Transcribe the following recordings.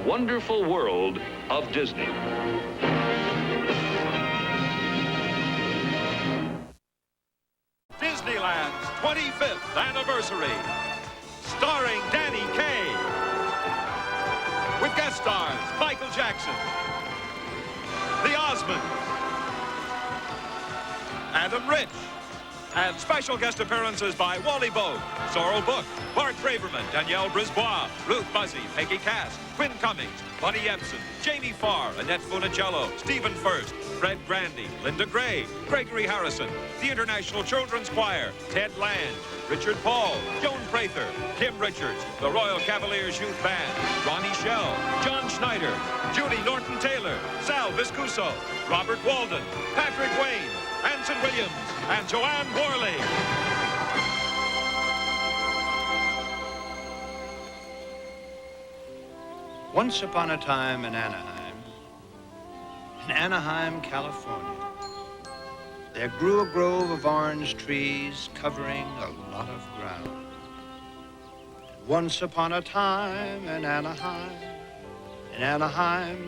wonderful world of Disney. Disneyland's 25th anniversary, starring Kaye, with guest stars Michael Jackson, the Osmonds, Adam Rich, and special guest appearances by Wally, Boag, Sorrell, Bart, Braveman, Danielle, Brisebois, Ruth, Buzzi, Peggy, Quinn, Cummings, Epsen, Jamie Farr, Annette, Funicello, Stephen Furst, Fred, Grandy, Linda Gray, Gregory Harrison, the International Children's Choir, Ted Lange, Richard Paul, Joan Prather, Kim Richards, the Royal Cavaliers Youth Band, Ronnie Schell, John Schneider, Judy Norton-Taylor, Sal Viscuso, Robert Walden, Patrick Wayne, Anson Williams, and Joanne Worley. Once upon a time in Anaheim, California, there grew a grove of orange trees covering a lot of ground. Once upon a time in Anaheim,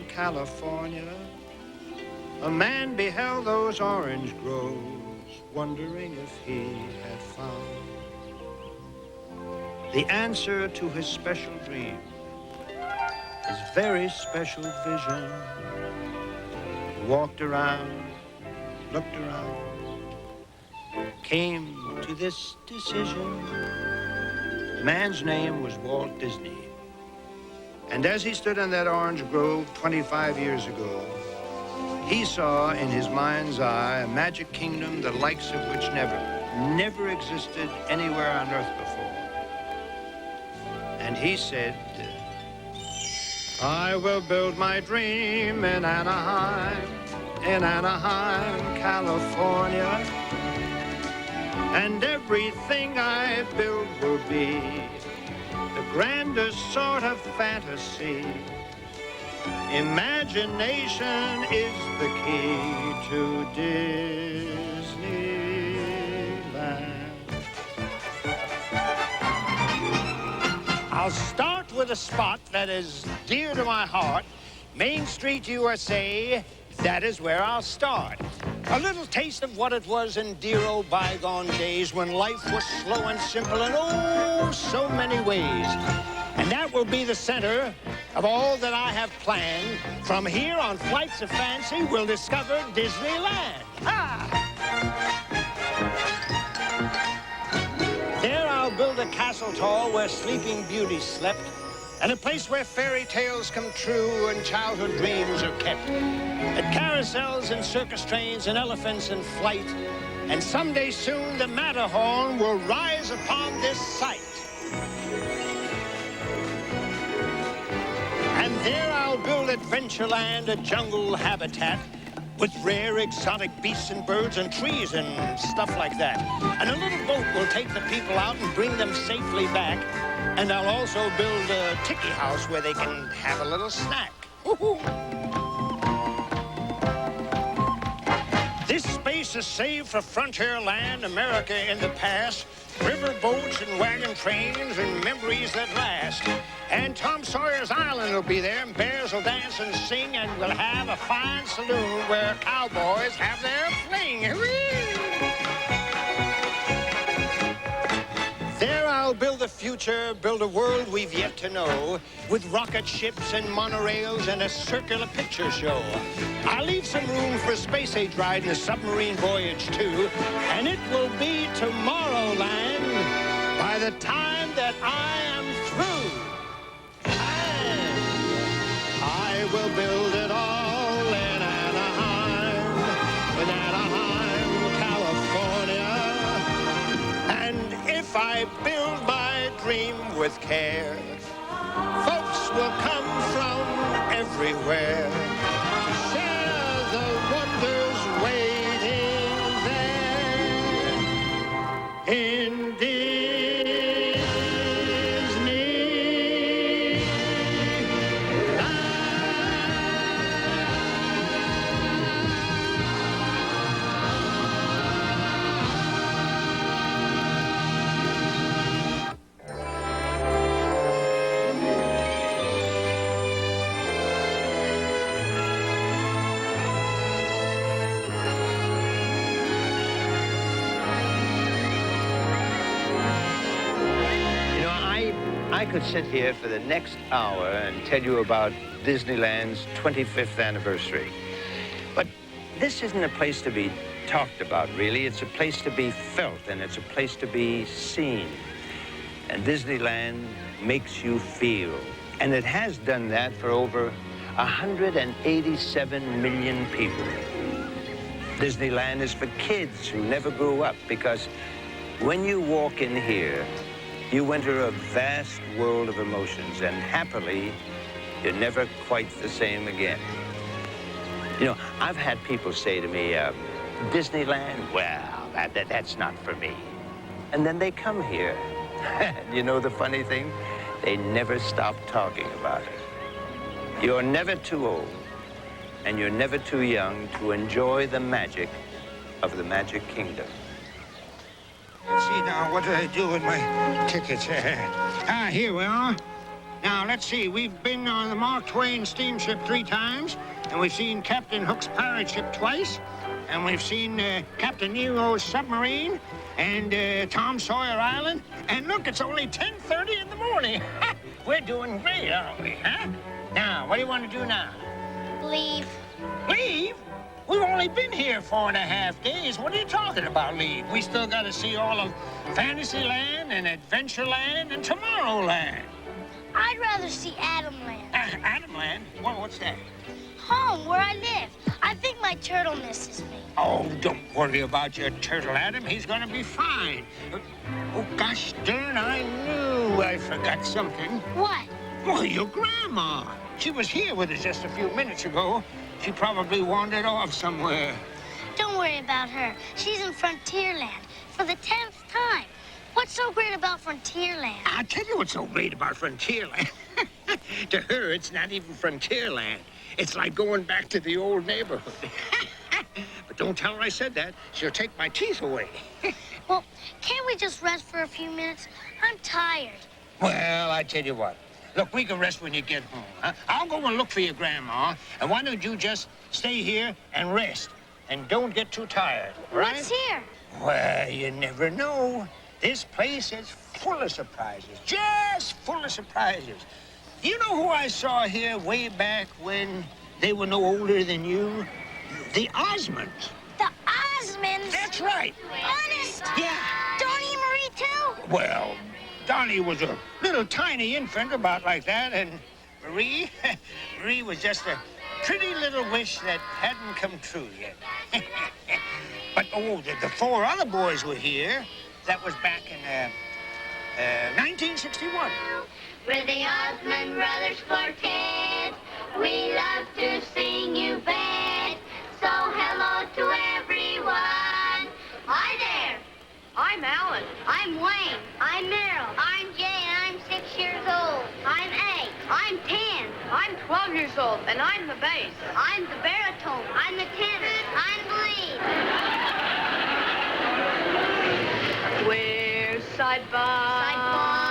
California, a man beheld those orange groves, wondering if he had found the answer to his special dream, his very special vision. He walked around, looked around, came to this decision. The man's name was Walt Disney. And as he stood in that orange grove 25 years ago, he saw in his mind's eye a magic kingdom the likes of which never existed anywhere on earth before. And he said, I will build my dream in Anaheim, California. And everything I build will be the grandest sort of fantasy. Imagination is the key to Disneyland. I'll start with a spot that is dear to my heart. Main Street, USA, that is where I'll start. A little taste of what it was in dear old bygone days when life was slow and simple in oh so many ways. And that will be the center of all that I have planned. From here on Flights of Fancy, we'll discover Disneyland. There I'll build a castle tall where Sleeping Beauty slept, and a place where fairy tales come true and childhood dreams are kept. At carousels and circus trains and elephants in flight. And someday soon the Matterhorn will rise upon this site. And there I'll build Adventureland, a jungle habitat with rare exotic beasts and birds and trees and stuff like that. And a little boat will take the people out and bring them safely back. And I'll also build a tiki house where they can have a little snack. This space is saved for Frontierland, America in the past, river boats and wagon trains and memories that last. And Tom Sawyer's Island will be there, and bears will dance and sing, and we'll have a fine saloon where cowboys have their fling. There I'll build the future, build a world we've yet to know, with rocket ships and monorails and a circular picture show. I'll leave some room for a space age ride and a submarine voyage too, and it will be Tomorrowland by the time that I am through. And I will build it all in Anaheim, California. And if I build my dream with care, folks will come from everywhere to share the wonders waiting there in could sit here for the next hour and tell you about Disneyland's 25th anniversary. But this isn't a place to be talked about, really. It's a place to be felt, and it's a place to be seen. And Disneyland makes you feel. And it has done that for over 187 million people. Disneyland is for kids who never grew up, because when you walk in here, you enter a vast world of emotions, and happily, you're never quite the same again. You know, I've had people say to me, Disneyland, well, that's not for me. And then they come here. You know the funny thing? They never stop talking about it. You're never too old, and you're never too young to enjoy the magic of the Magic Kingdom. Let's see now, what did I do with my tickets? Here we are. Now, let's see, we've been on the Mark Twain steamship 3 times, and we've seen Captain Hook's pirate ship twice, and we've seen Captain Nero's submarine, and Tom Sawyer Island, and look, it's only 10:30 in the morning. We're doing great, aren't we, huh? Now, what do you want to do now? Leave. Leave? We've only been here 4.5 days. What are you talking about, leave? We still got to see all of Fantasyland and Adventureland and Tomorrowland. I'd rather see Adamland. Adamland? What's that? Home, where I live. I think my turtle misses me. Oh, don't worry about your turtle, Adam. He's gonna be fine. Oh, gosh darn, I knew I forgot something. What? Well, your grandma. She was here with us just a few minutes ago. She probably wandered off somewhere. Don't worry about her. She's in Frontierland for the 10th time. What's so great about Frontierland? I'll tell you what's so great about Frontierland. To her, it's not even Frontierland. It's like going back to the old neighborhood. But don't tell her I said that. She'll take my teeth away. Well, can't we just rest for a few minutes? I'm tired. Well, I tell you what. Look, we can rest when you get home, huh? I'll go and look for your grandma, and why don't you just stay here and rest, and don't get too tired, right? What's here? Well, you never know. This place is full of surprises, just full of surprises. You know who I saw here way back when they were no older than you? The Osmonds. The Osmonds? That's right. Honest? Yeah. Donnie and Marie, too? Well, Donnie was a little tiny infant about like that, and Marie was just a pretty little wish that hadn't come true yet. But, the 4 other boys were here. That was back in 1961. We're the Osmond Brothers Quartet. We love to sing you bed. So hello to everyone. Hi there. I'm Alan. I'm Wayne. I'm Meryl. I'm Jay, and I'm 6 years old. I'm 8. I'm 10. I'm 12 years old, and I'm the bass. I'm the baritone. I'm the tenor. I'm the lead. We're side by side.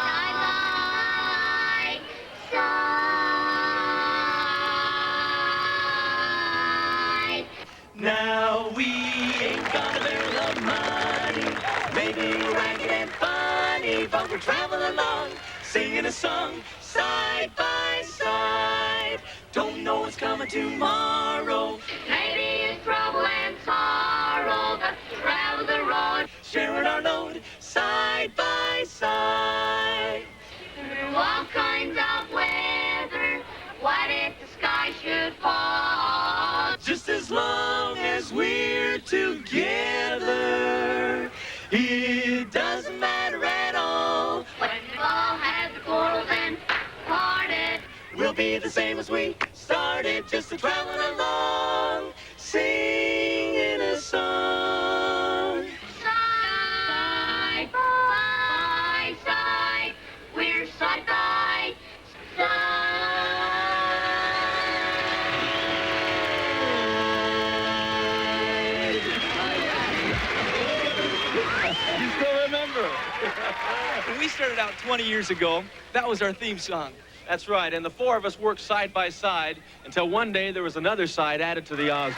Now we ain't got a barrel of money, maybe ragged and funny, but we're traveling along, singing a song, side by side. Don't know what's coming tomorrow. Maybe it's trouble and sorrow, but travel the road, Sharing our load, side by side. through all kinds of weather. What if the sky should fall? Just as long as we're together, it doesn't matter at all. When we've all had the quarrels and parted, We'll be the same as we started, just a traveling along, singing a song. side by side, we're side by side. You still remember? When we started out 20 years ago, that was our theme song. That's right, and the 4 of us worked side by side until one day there was another side added to the Osmonds.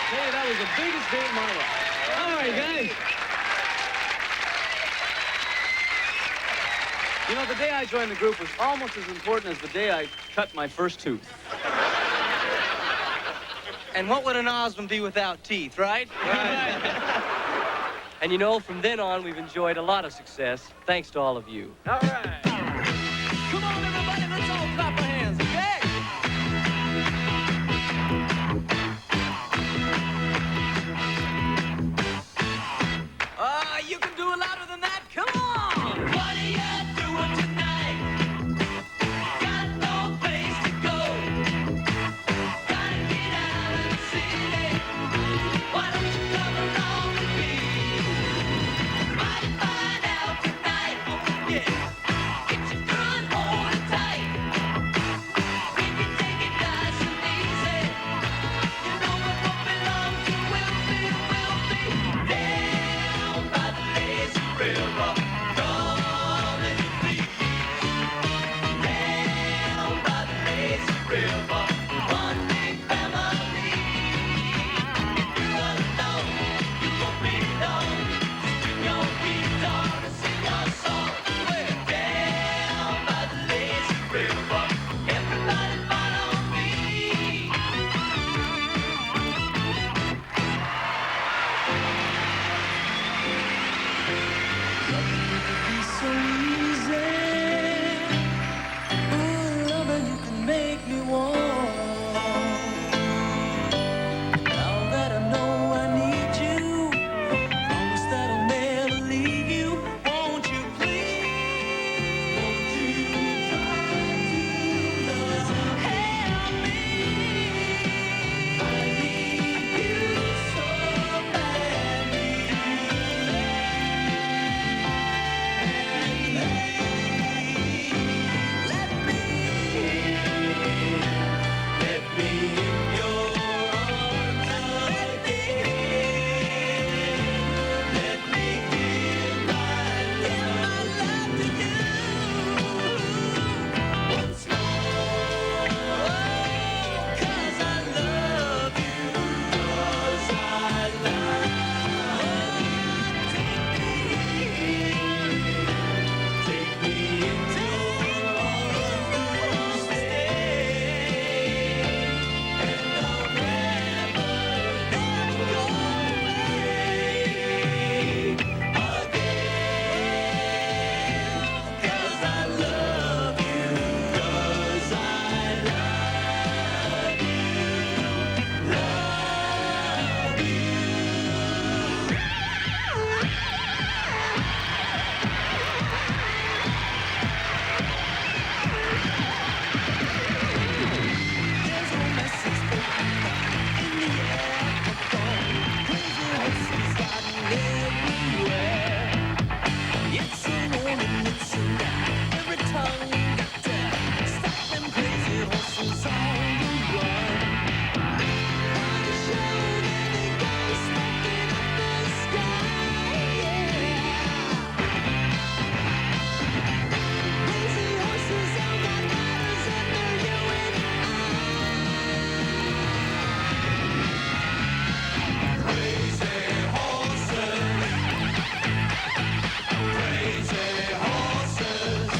Hey, that was the biggest day of my life. All right, guys. You know, the day I joined the group was almost as important as the day I cut my first tooth. And what would an Osmond be without teeth, right? Right. And you know, from then on, we've enjoyed a lot of success, thanks to all of you. All right. Come on, everybody, let's all clap our hands, okay? You can do it louder than that. Come on! What are you doing tonight? Got no place to go. Gotta get out of the city. Why don't you come along with me? Might find out tonight. Yeah. Get your gun on tight. We can take it nice and easy. You know what belongs to will be down by the lazy river. Come and be down by the lazy river. One big family. If you alone, you won't be alone. Just bring your guitar and sing your song. We're down by the lazy river. Everybody follow me. So easy. Ooh, loving you can make me want. Now that I know I need you, promise that I'll never leave you. Won't you please? Won't you try to help me? I need you so badly. Let me in your arms. Let me give my love to you once more. 'Cause I love you. 'Cause I love you. Take me into your arms. Stay. And I'll never go away again. 'Cause I love you. 'Cause I love you. Love you. There's no message spoken in the air. Crazy horses riding everywhere. It's a warning, it's a lie. Every tongue got to stop them crazy horses on the run. On the show, there they go, smoking up the sky. Yeah. Crazy horses all got riders under you and Crazy horses. Crazy horses.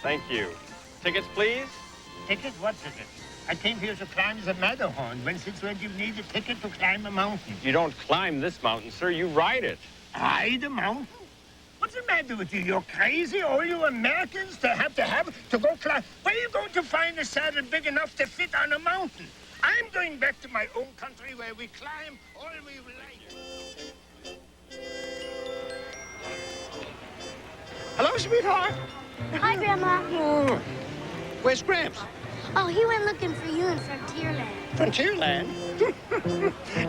Thank you. Tickets, please. Ticket? What ticket? I came here to climb the Matterhorn. When since when you need a ticket to climb a mountain? You don't climb this mountain, sir. You ride it. Ride a mountain? What's the matter with you? You're crazy? All you Americans to go climb. Where are you going to find a saddle big enough to fit on a mountain? I'm going back to my own country where we climb all we like. Hello, sweetheart. Hi, Grandma. Oh, where's Gramps? Oh, he went looking for you in Frontierland. Frontierland?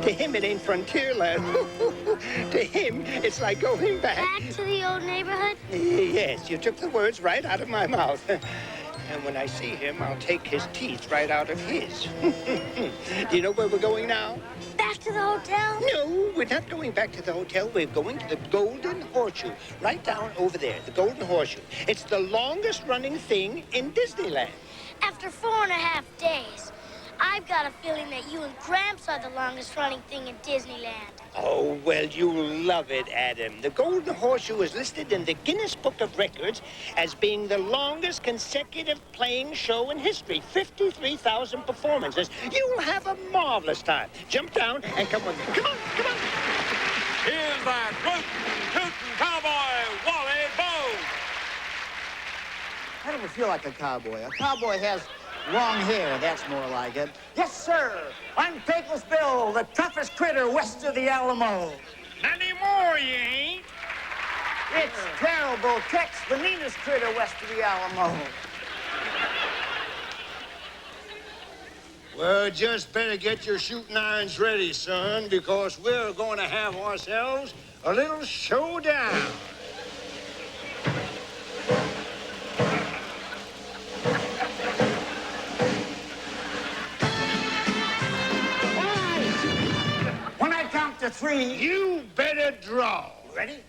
To him, it ain't Frontierland. To him, it's like going back. Back to the old neighborhood? Yes, you took the words right out of my mouth. And when I see him, I'll take his teeth right out of his. Do you know where we're going now? Back to the hotel? No, we're not going back to the hotel. We're going to the Golden Horseshoe. Right down over there, the Golden Horseshoe. It's the longest running thing in Disneyland. After 4.5 days, I've got a feeling that you and Gramps are the longest running thing in Disneyland. Oh, well, you'll love it, Adam. The Golden Horseshoe is listed in the Guinness Book of Records as being the longest consecutive playing show in history. 53,000 performances. You'll have a marvelous time. Jump down and come on. Come on, come on. Here's that rootin' cowboy, Wally Boag. I never feel like a cowboy. A cowboy has long hair, that's more like it. Yes, sir. I'm Faithless Bill, the toughest critter west of the Alamo. Not anymore, you ain't. It's Terrible Tex, the meanest critter west of the Alamo. Well, just better get your shooting irons ready, son, because we're going to have ourselves a little showdown. When I count to 3, You better draw. ready?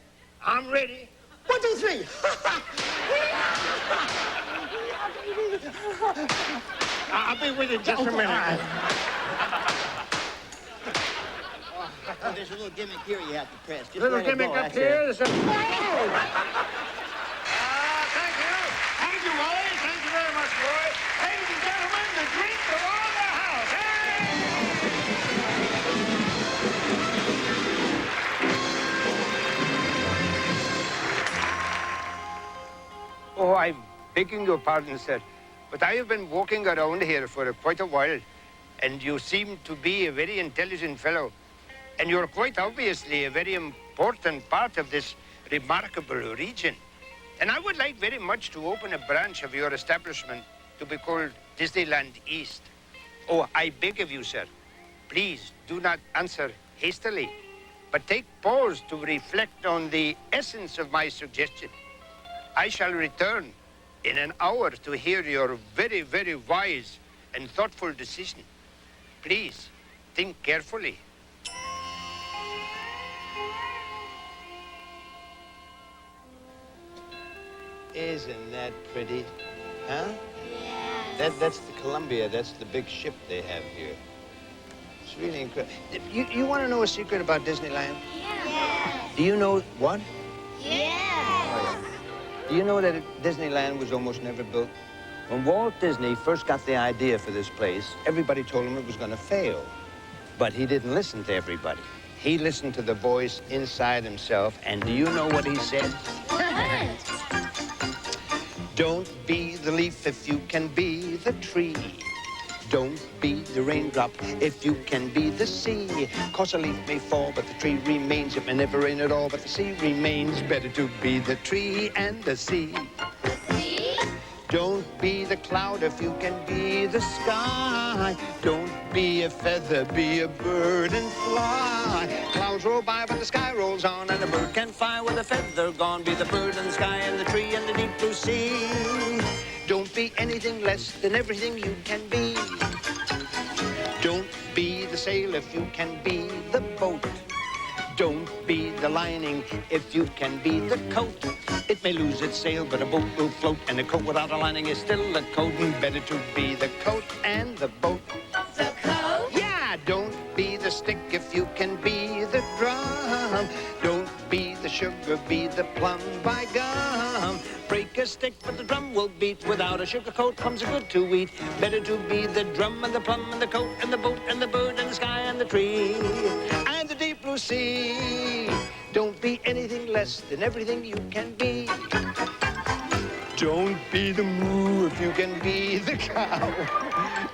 I'm ready. 1, 2, 3. I'll be with you just a minute. There's a little gimmick here you have to press. Just Little let it gimmick go, up that's here. it. Thank you. Thank you, Wally. Thank you very much, boy. Ladies and gentlemen, the drink of all the house. Oh, I'm begging your pardon, sir, but I have been walking around here for quite a while, and you seem to be a very intelligent fellow, and you're quite obviously a very important part of this remarkable region. And I would like very much to open a branch of your establishment to be called Disneyland East. Oh, I beg of you, sir, please do not answer hastily, but take pause to reflect on the essence of my suggestion. I shall return in an hour to hear your very, very wise and thoughtful decision. Please, think carefully. Isn't that pretty? Huh? Yeah. That's the Columbia. That's the big ship they have here. It's really incredible. You want to know a secret about Disneyland? Yeah. Do you know what? Yeah. Do you know that Disneyland was almost never built? When Walt Disney first got the idea for this place, everybody told him it was going to fail. But he didn't listen to everybody. He listened to the voice inside himself, and do you know what he said? Don't be the leaf if you can be the tree. Don't be the raindrop if you can be the sea. 'Cause a leaf may fall, but the tree remains. It may never rain at all, but the sea remains. Better to be the tree and the sea. Don't be the cloud if you can be the sky. Don't be a feather, be a bird and fly. Clouds roll by, but the sky rolls on, and a bird can fly with a feather gone. Be the bird and the sky and the tree and the deep blue sea. Don't be anything less than everything you can be. Don't be the sail if you can be the boat. Don't be the lining if you can be the coat. It may lose its sail, but a boat will float, and a coat without a lining is still a coat, and better to be the coat and the boat. The coat? Yeah, don't be the stick if you can be the drum. Don't be the sugar, be the plum, by gum. Break a stick, but the drum will beat. Without a sugar coat comes a good to eat. Better to be the drum and the plum and the coat and the boat and the bird and the sky and the tree and the deep blue sea. Don't be anything less than everything you can be. Don't be the moo if you can be the cow.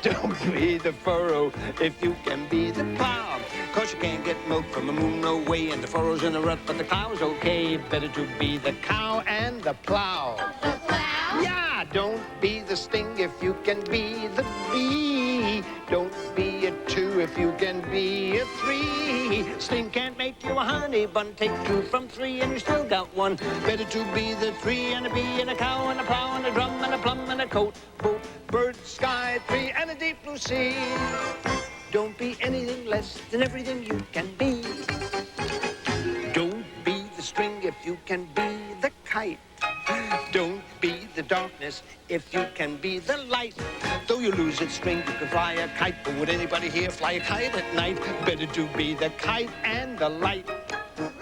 Don't be the furrow if you can be the plow. 'Cause you can't get milk from the moon, no way, and the furrow's in the rut, but the plow's okay. Better to be the cow and the plow. The plow? Yeah, don't be the sting if you can be the bee. Don't be a 2 if you can be a 3. Sting can't make you a honey bun. Take 2 from 3 and you still got 1. Better to be the 3 and a bee and a cow and a plow and a drum and a plum and a coat, boat, bird, sky, 3 and a deep blue sea. Don't be anything less than everything you can be. Don't be the string if you can be the kite. Don't be the darkness if you can be the light. Though you lose its string, you can fly a kite. But would anybody here fly a kite at night? Better to be the kite and the light.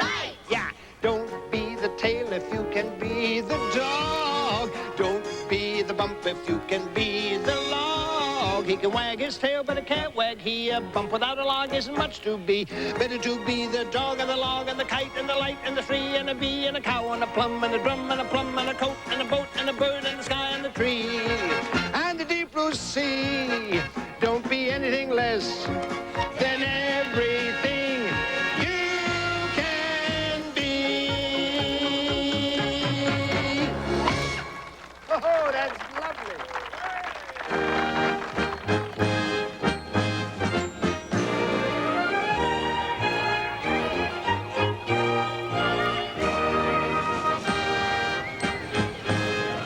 Right. Yeah. Don't be the tail if you can be the dog. Don't be the bump if you can be the log. He can wag his tail, but it can't wag. A bump without a log isn't much to be. Better to be the dog and the log and the kite and the light and the tree and a bee and a cow and a plum and a drum and a plum and a coat and a boat and a bird and the sky and the tree and the deep blue sea. Don't be anything less than everything you can be. Oh, that's lovely.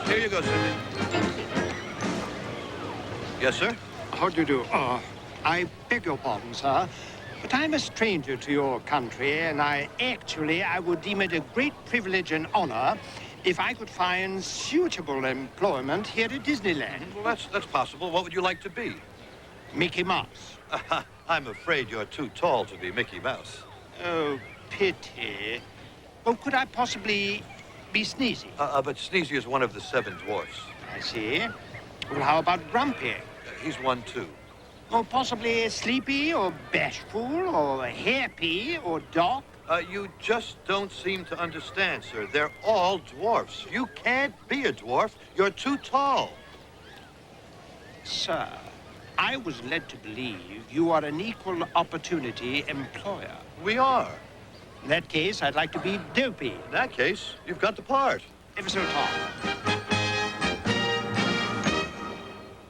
Here you go, Cindy. Yes, sir? How do you do? I beg your pardon, sir, but I'm a stranger to your country, and I would deem it a great privilege and honor if I could find suitable employment here at Disneyland. Well, that's possible. What would you like to be? Mickey Mouse. I'm afraid you're too tall to be Mickey Mouse. Oh, pity. Oh, could I possibly be Sneezy? But Sneezy is one of the 7 dwarfs. I see. Well, how about Grumpy? He's one, too. Or possibly Sleepy, or Bashful, or Happy, or Doc? You just don't seem to understand, sir. They're all dwarfs. You can't be a dwarf. You're too tall. Sir, I was led to believe you are an equal opportunity employer. We are. In that case, I'd like to be Dopey. In that case, you've got the part. Ever so tall.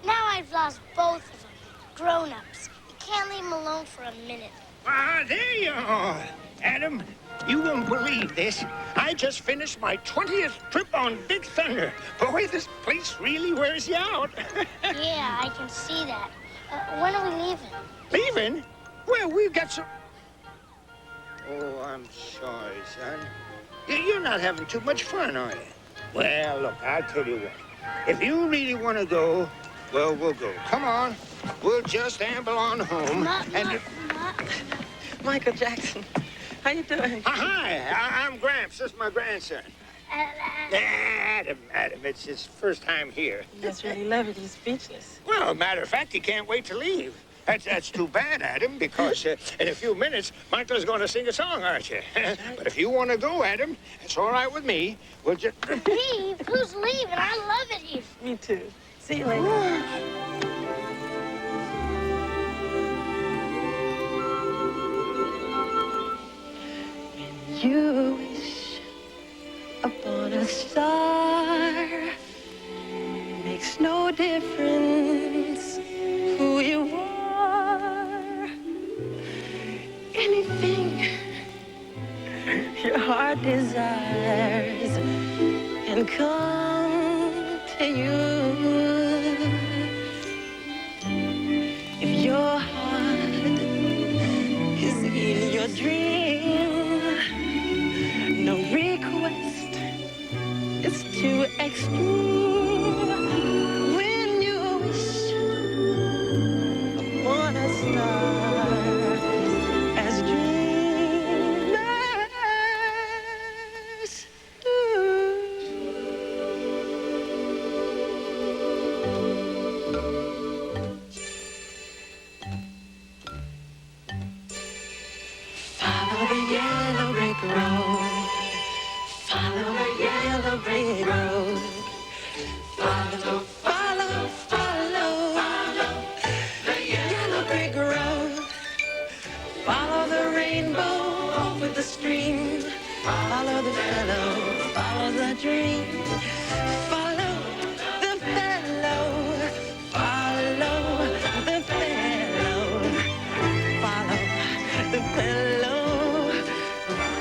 Now I've lost both of them. Grown-ups. You can't leave them alone for a minute. Ah, there you are. Adam, you won't believe this. I just finished my 20th trip on Big Thunder. Boy, this place really wears you out. Yeah, I can see that. When are we leaving? Leaving? Well, we've got some... Oh, I'm sorry, son. You're not having too much fun, are you? Well, look, I'll tell you what. If you really want to go, well, we'll go. Come on. We'll just amble on home. Michael Jackson, how you doing? Hi, I'm Gramps. This is my grandson. Adam, it's his first time here. That's really lovely. He's speechless. Well, matter of fact, he can't wait to leave. That's too bad, Adam, because in a few minutes, Michael's going to sing a song, aren't you? But if you want to go, Adam, it's all right with me. We'll just... Leave? Who's leaving? I love it here. Me too. See you later. You wish upon a star, makes no difference who you are. Anything your heart desires can come to you. If your heart is in your dream, no request is too extreme. When you wish upon a star, as dreamers do. Follow the yellow brick road. follow the dream. Follow the fellow. Follow the fellow. Follow the fellow.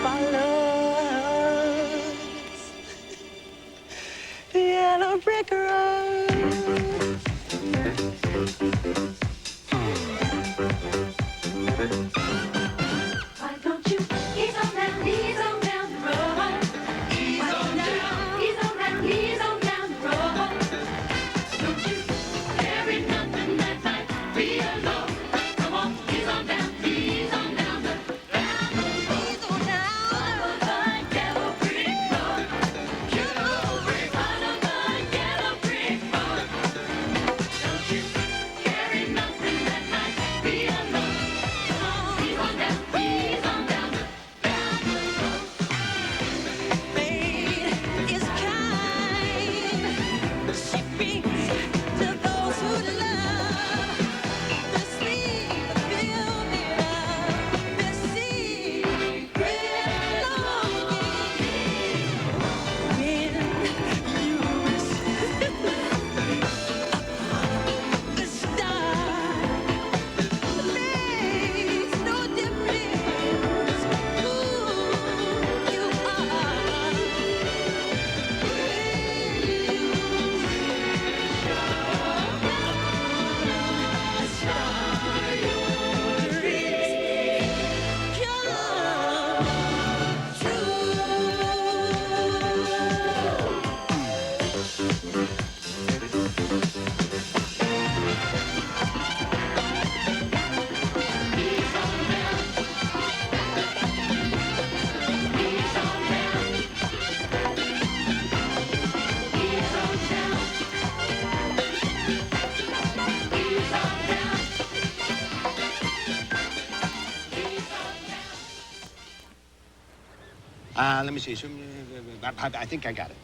Follows the yellow brick road. Why don't you ease on down the road? Ease on down, ease on down, ease on down the road. Don't you carry nothing that might be alone. Come on, ease on down the road. Ease on down. Follow the yellow brick road. Yellow brick. Follow the yellow brick road. Don't you carry nothing that might be alone. Come on, ease on down the road. Fate is kind. She brings to those who love the sleep building up the secret longing. When you the star makes no difference who you are. Let me see. I think I got it.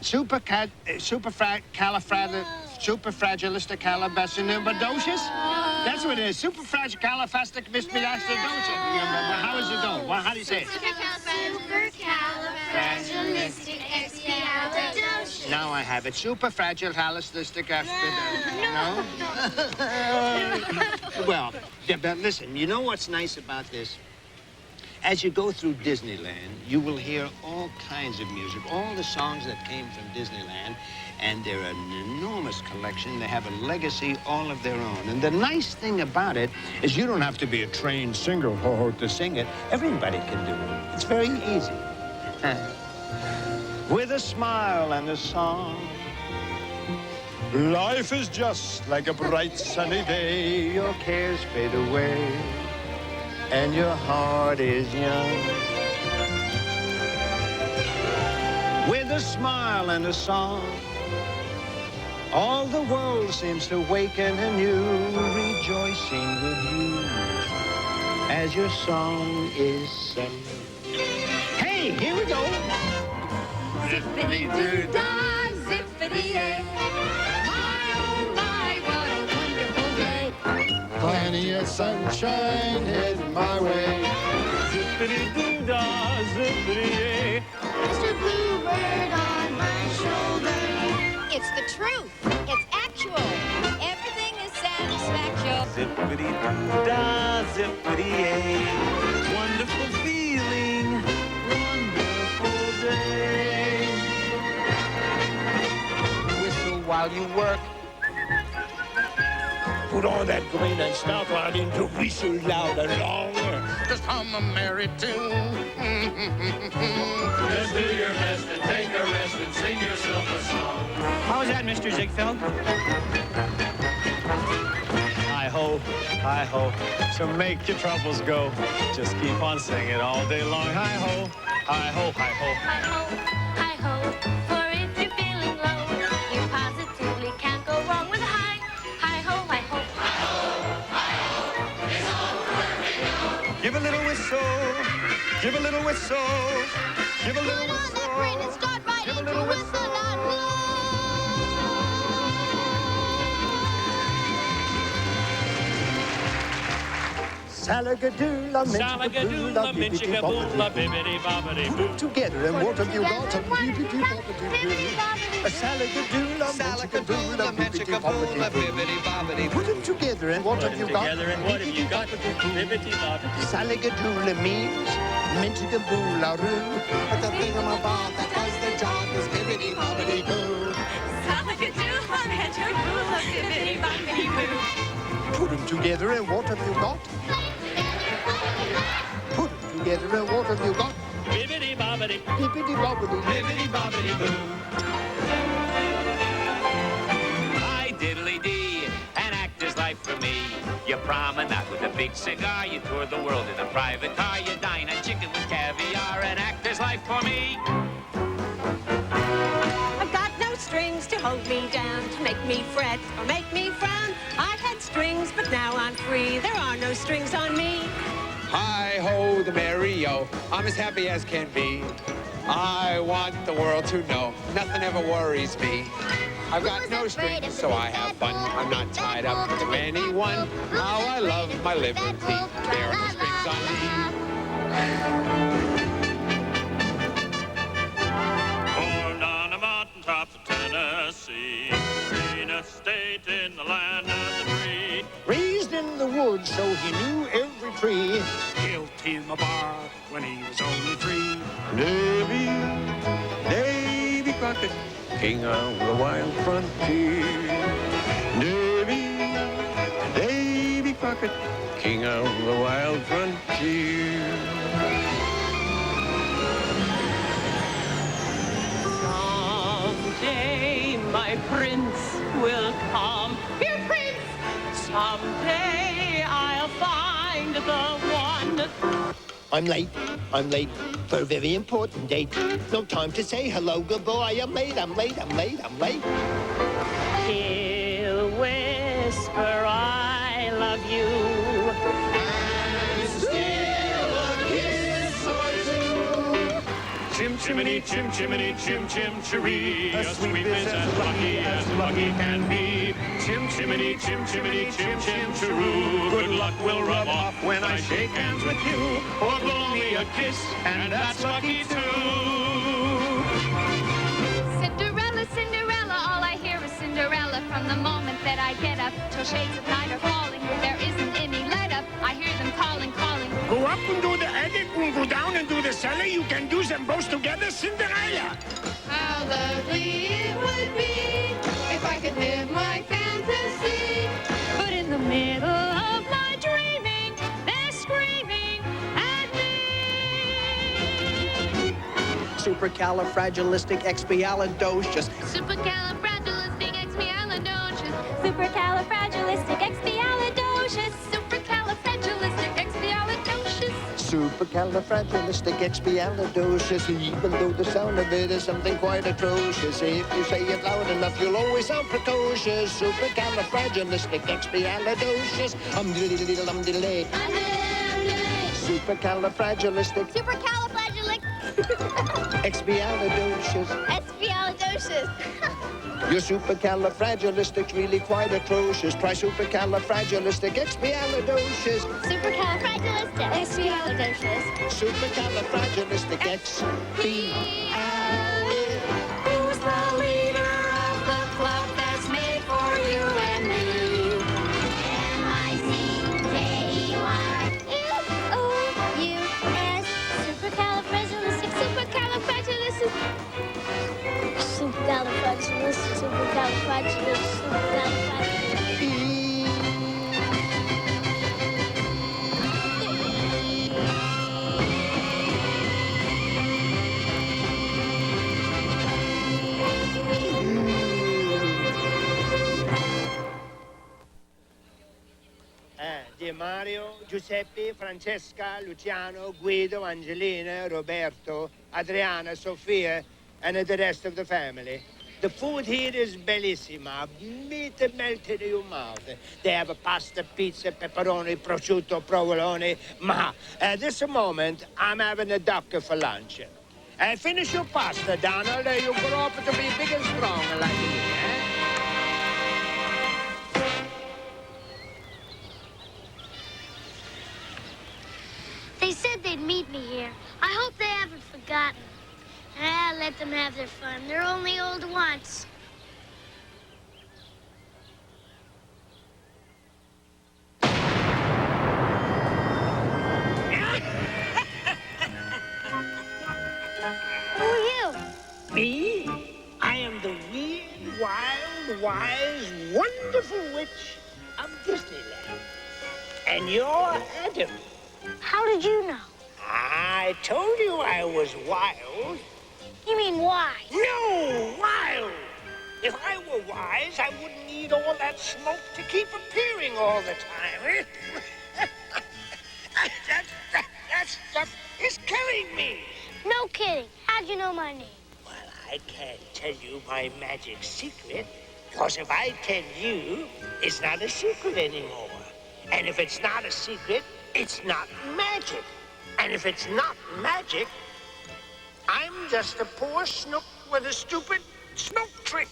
Superfragilisticalibacinimbadocious? That's what it is. Superfragicalifasticmispiastodocious. How is it going? How do you say it? Supercalifragilisticexpialidocious. Now I have it. No? Well, but listen, you know what's nice about this? As you go through Disneyland, you will hear all kinds of music, all the songs that came from Disneyland, and they're an enormous collection. They have a legacy all of their own. And the nice thing about it is you don't have to be a trained singer to sing it. Everybody can do it. It's very easy. With a smile and a song, life is just like a bright sunny day. Your cares fade away, and your heart is young. With a smile and a song, all the world seems to waken anew, rejoicing with you as your song is sung. Hey, here we go. Zippity-doo-dah, zippity-yay. My, oh my, what a wonderful day. Plenty of sunshine heading my way. Zippity-doo-dah, zippity-yay. Mr. Bluebird on my shoulder. It's the truth. It's actual. Everything is satisfaction. Zippity-doo-dah, zippity-yay. Wonderful feeling, wonderful day. Whistle while you work. Put on that grin and start right into whistle loud and long. Just hum a merry tune. Just do your best and take a rest and sing yourself a song. How was that, Mr. Ziegfeld? Hi-ho, so make your troubles go. Just keep on singing all day long. Hi-ho, hi-ho, hi-ho. Hi-ho, hi-ho, for if you're feeling low, you positively can't go wrong with a hi. Hi-ho, hi-ho. Hi-ho, hi-ho, it's all where we go. Give a little whistle, give a little whistle, give a little whistle. Put on that brain and start right Give a into little whistle whistle. that blow. Salagadoola, Salagadoola, minchikaboola, bibbidi bobbidi boo. Together, and what have you got? A bibbidi bobbidi boo. A salagadoola, minchikaboola, bibbidi bobbidi boo. Put them together, and what have you got? Together, and what have you got? Bibbidi bobbidi. Salagadoola means minchikaboola-roo. But the thingamabob that does the job is bibbidi bobbidi boo. Salagadoola, minchikaboola, bibbidi bobbidi boo. Put them together, and what have you got? Put them together, and what have you got? Bibbidi bobbidi. Bibbidi bobbidi. Bibbidi bobbidi boo. Hi, diddly-dee, an actor's life for me. You promenade with a big cigar, you tour the world in a private car, you dine on chicken with caviar, an actor's life for me. I've got no strings to hold me down, to make me fret or make me frown. I had strings, but now I'm free. There are no strings on me. Hi-ho, the merry-o, I'm as happy as can be. I want the world to know nothing ever worries me. I've got no strings, so I have fun. I'm not tied up to anyone. How I love my liberty. There are no strings on me. Born on a mountaintop of Tennessee, greenest state in the land of the free. Raised in the woods, so he knew every tree. Guilty in the bar when he was only 3. Davy Crockett, king of the wild frontier. Davy Crockett, king of the wild frontier. Someday my prince will come. Dear prince! Someday I'll find the one. I'm late for a very important date. No time to say hello, goodbye. I'm late. He'll whisper, I love you. And steal a kiss or two. Chim chimney, chim chimney, chim chim chiree. A sweet is as lucky can be. Chim chimney, chim chimney, chim chim chiroo. Good luck will rub off when I shake hands with you. Or blow me a kiss, and that's lucky too. Cinderella, Cinderella, all I hear is Cinderella. From the moment that I get up till shades of night are falling, there isn't any let up. I hear them calling, calling. Go up and do the attic, and go down and do the cellar. You can do them both together, Cinderella. How lovely it would be if I could live my fantasy. But in the middle of my dreaming, they're screaming at me. Supercalifragilisticexpialidocious. Supercalifragilisticexpialidocious. Supercalifragilisticexpialidocious. Supercalifragilisticexpialidocious. Supercalifragilisticexpialidocious. Even though the sound of it is something quite atrocious, if you say it loud enough, you'll always sound precocious. Supercalifragilisticexpialidocious. Hum-diddly-diddly-dum-diddly. Supercalifragilistic. Supercalifragilistic. Expialidocious. Expialidocious. Your supercalifragilistic's really quite atrocious. Try supercalifragilisticexpialidocious. Supercalifragilisticexpialidocious. Supercalifragilisticexpialidocious. Who's the leader of the club that's made for you and me? M-I-C-K-E-Y. F-O-U-S. Supercalifragilistic. Supercalifragilistic. Supercalifragilistic. Supercalifragilistic. Di Mario, Giuseppe, Francesca, Luciano, Guido, Angelina, Roberto, Adriana, Sofia, and the rest of the family. The food here is bellissima, meat melted in your mouth. They have a pasta, pizza, pepperoni, prosciutto, provolone. Ma at this moment, I'm having a duck for lunch. Finish your pasta, Donald. You grow up to be big and strong like me, eh? forgotten. Let them have their fun. They're only old once. Who are you? Me? I am the weird, wild, wise, wonderful witch of Disneyland. And you're Adam. How did you know? I told you I was wild. You mean wise? No, wild. If I were wise, I wouldn't need all that smoke to keep appearing all the time. That stuff is killing me. No kidding. How'd you know my name? Well, I can't tell you my magic secret, because if I tell you, it's not a secret anymore. And if it's not a secret, it's not magic. And if it's not magic, I'm just a poor snook with a stupid smoke trick.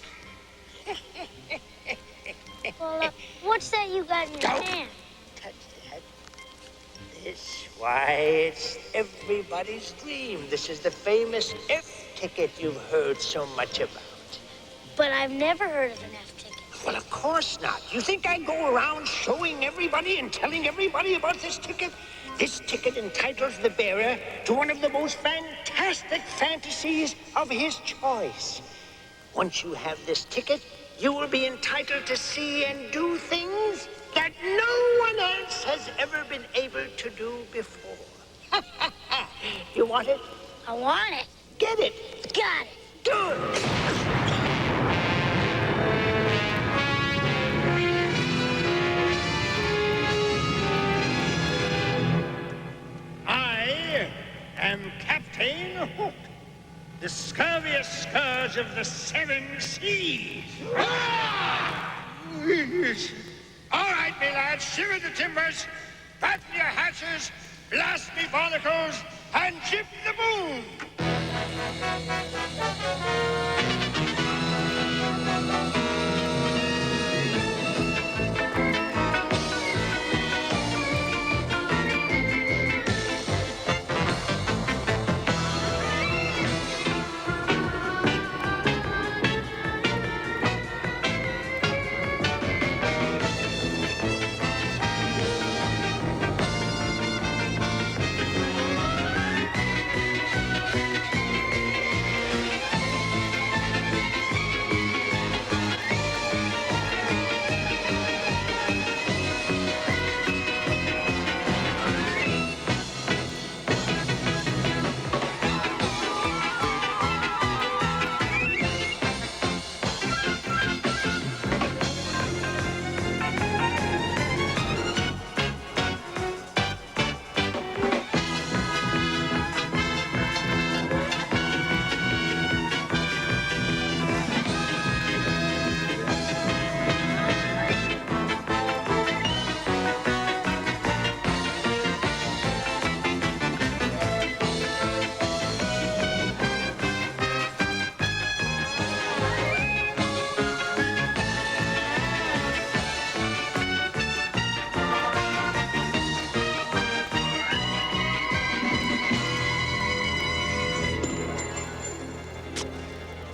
Well, what's that you got in your Don't hand? touch that. This, why, it's everybody's dream. This is the famous F ticket you've heard so much about. But I've never heard of an F ticket. Well, of course not. You think I go around showing everybody and telling everybody about this ticket? This ticket entitles the bearer to one of the most fantastic fantasies of his choice. Once you have this ticket, you will be entitled to see and do things that no one else has ever been able to do before. You want it? I want it. Get it. Got it. Good. I am Captain Hook, the scurviest scourge of the 7 seas. All right, me lads, shiver the timbers, batten your hatches, blast me barnacles, and jib the boom.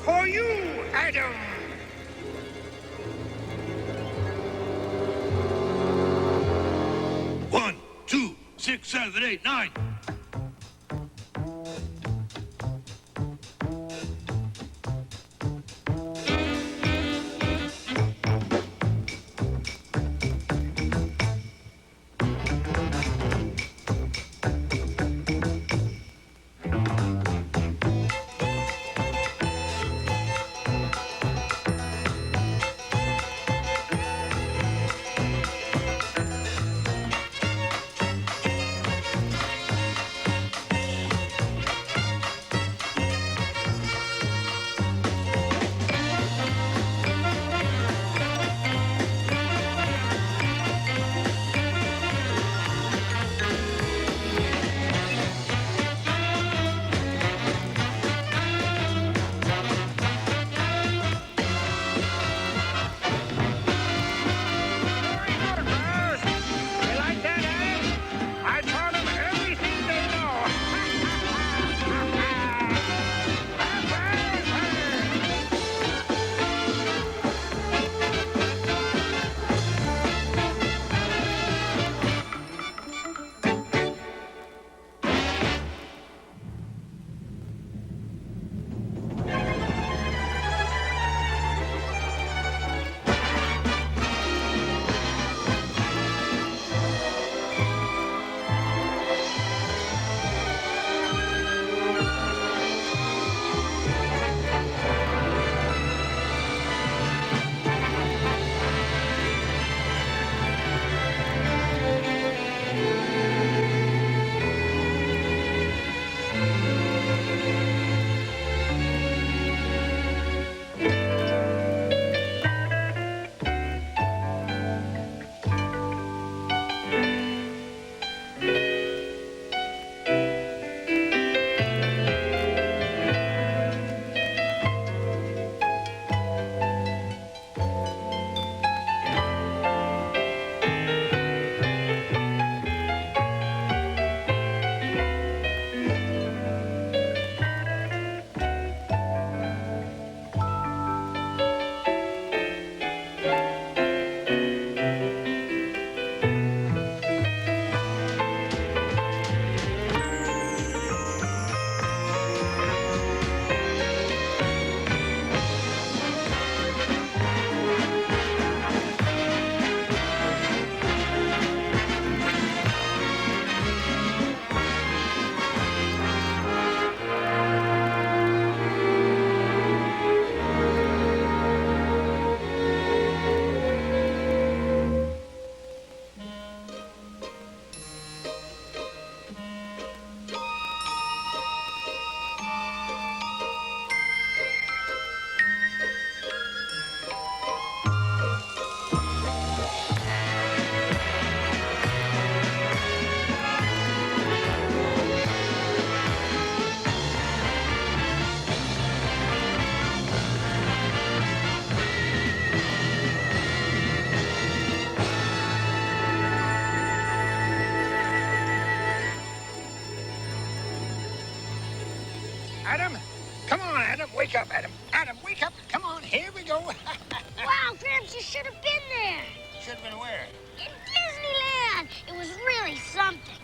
For you, Adam. 1, 2, 6, 7, 8, 9. Come on, Adam. Wake up, Adam. Adam, wake up. Come on, here we go. Wow, Gramps, you should have been there. Should have been where? In Disneyland. It was really something.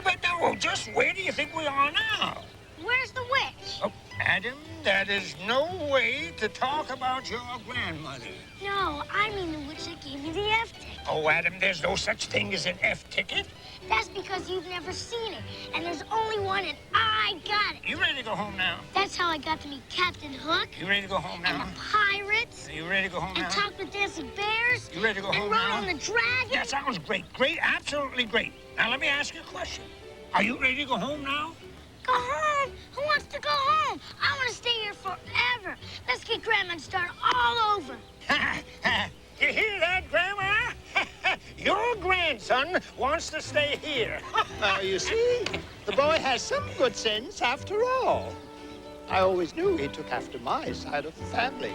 But no, just where do you think we are now? Where's the witch? Oh, Adam, that is no way to talk about your grandmother. No, I mean the witch that gave you the F ticket. Oh, Adam, there's no such thing as an F ticket. That's because you've never seen it. And there's only one, and I got it. You ready to go home now? That's how I got to meet Captain Hook. You ready to go home now? And the pirates. Are you ready to go home now? And talk with dancing bears. You ready to go home now? now? And ride on the dragon. That sounds great. Great, absolutely great. Now, let me ask you a question. Are you ready to go home now? Go home? Who wants to go home? I want to stay here forever. Let's get Grandma and start all over. You hear that, Grandma? Your grandson wants to stay here. You see, the boy has some good sense after all. I always knew he took after my side of the family.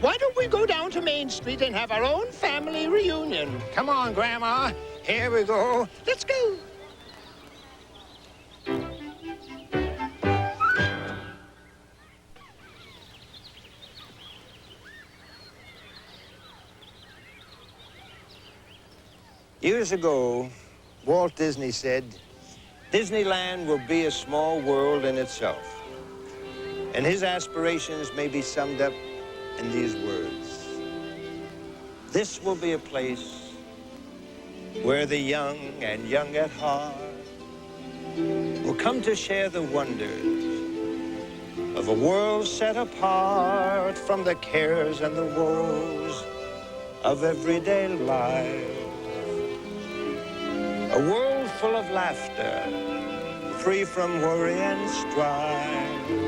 Why don't we go down to Main Street and have our own family reunion? Come on, Grandma. Here we go. Let's go. Years ago, Walt Disney said, Disneyland will be a small world in itself. And his aspirations may be summed up in these words. This will be a place where the young and young at heart will come to share the wonders of a world set apart from the cares and the woes of everyday life. A world full of laughter, free from worry and strife.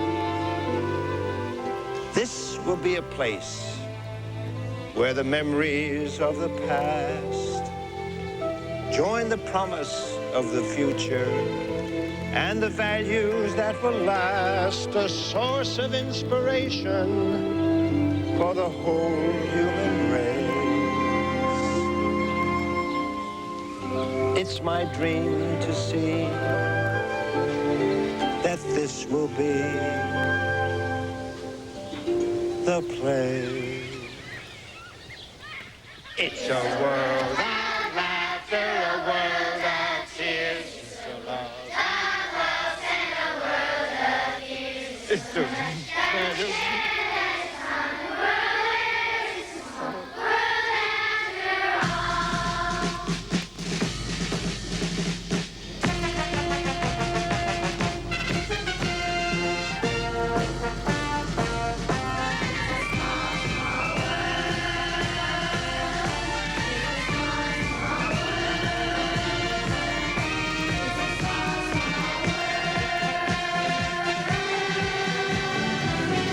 This will be a place where the memories of the past join the promise of the future and the values that will last, a source of inspiration for the whole human race. It's my dream to see that this will be the place. It's a world of laughter, a world of tears. It's a love and a world of years.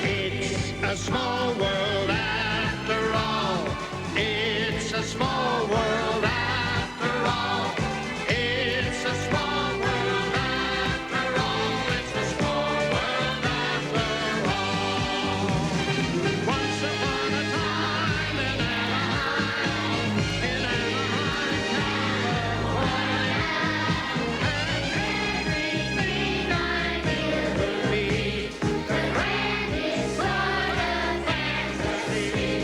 It's a small world after all. It's a small world after all. It's a small world after all. It's a small world after all. Once upon a time in Anaheim, California, and everything I knew would be the grandest sort of fantasy.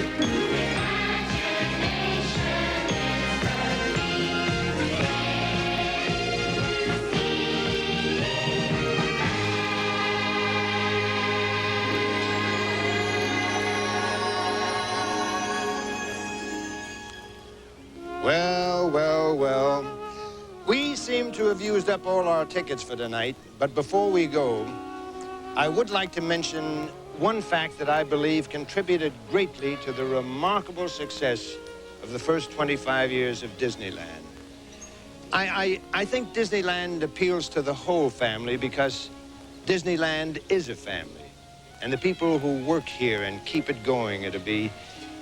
Well. We seem to have used up all our tickets for tonight, but before we go, I would like to mention one fact that I believe contributed greatly to the remarkable success of the first 25 years of Disneyland. I think Disneyland appeals to the whole family because Disneyland is a family, and the people who work here and keep it going are to be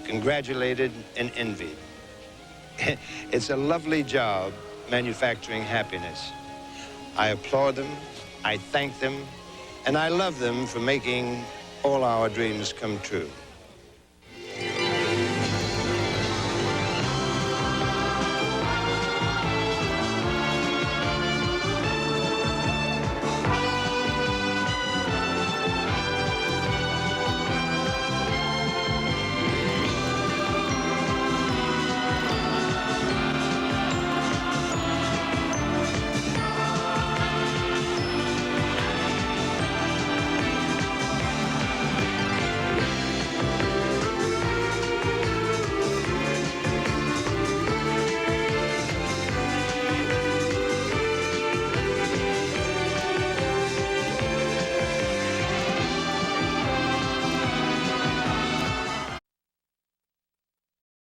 congratulated and envied. It's a lovely job manufacturing happiness. I applaud them, I thank them, and I love them for making all our dreams come true.